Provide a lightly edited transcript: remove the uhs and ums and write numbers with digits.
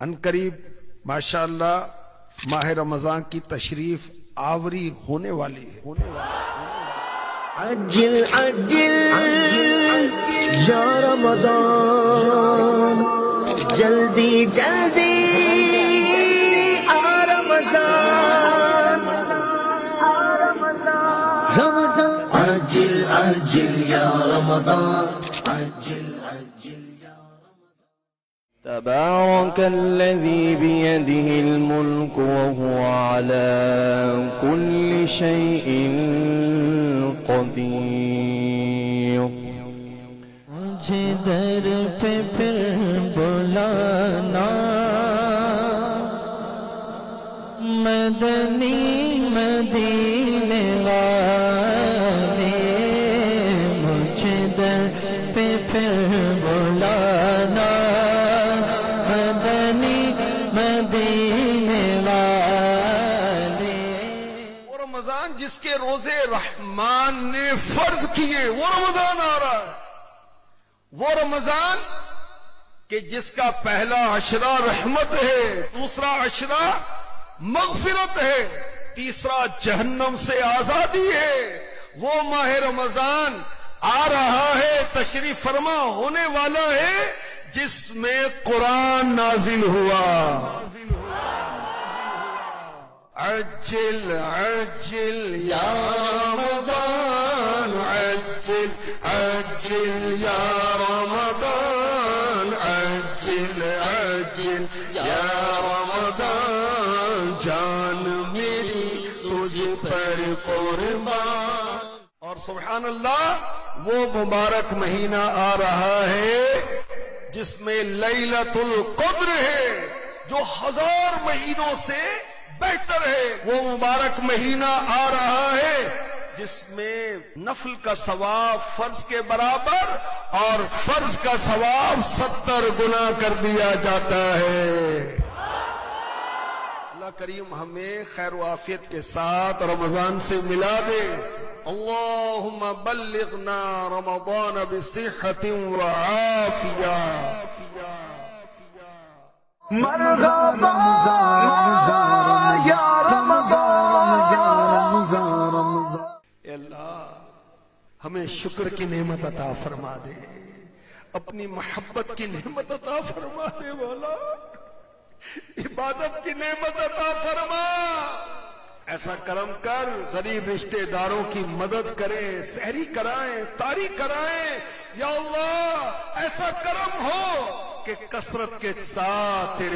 عنقریب ماشاءاللہ ماہ رمضان کی تشریف آوری ہونے والی ہے۔ عجل عجل یا رمضان، جلدی جلدی آ رمضان، رمضان عجل عجل یا رمضان، عجل عجل یا تبارك الذي بيده الملك وهو على كل شيء قدير۔ مجھے در پہ پھر بلانا، مدنی مدینے والے، مجھے در پہ پھر بلانا، مدنی مدینے والے۔ وہ رمضان جس کے روزے رحمان نے فرض کیے، وہ رمضان آ رہا ہے۔ وہ رمضان کہ جس کا پہلا عشرہ رحمت ہے، دوسرا عشرہ مغفرت ہے، تیسرا جہنم سے آزادی ہے۔ وہ ماہ رمضان آ رہا ہے، تشریف فرما ہونے والا ہے، جس میں قرآن نازل ہوا۔ عجل عجل یا رمضان، عجل عجل یا رمضان، عجل عجل یا رمضان، جان میری تجھ پر قربان۔ اور سبحان اللہ، وہ مبارک مہینہ آ رہا ہے جس میں لیلۃ القدر ہے، جو 1000 مہینوں سے بہتر ہے۔ وہ مبارک مہینہ آ رہا ہے جس میں نفل کا ثواب فرض کے برابر اور فرض کا ثواب 70 گنا کر دیا جاتا ہے۔ اللہ کریم ہمیں خیر و عافیت کے ساتھ رمضان سے ملا دے۔ اللہم بلغنا رمضان بصحت و عافیہ۔ مرحبا یا رمضان، اے اللہ ہمیں شکر کی نعمت عطا فرما دے، اپنی محبت کی نعمت عطا فرما دے مولا، عبادت کی نعمت عطا فرما۔ ایسا کرم کر، غریب رشتہ داروں کی مدد کریں، سحری کرائیں، طاری کرائیں۔ یا اللہ ایسا کرم ہو کہ کثرت کے ساتھ تیرے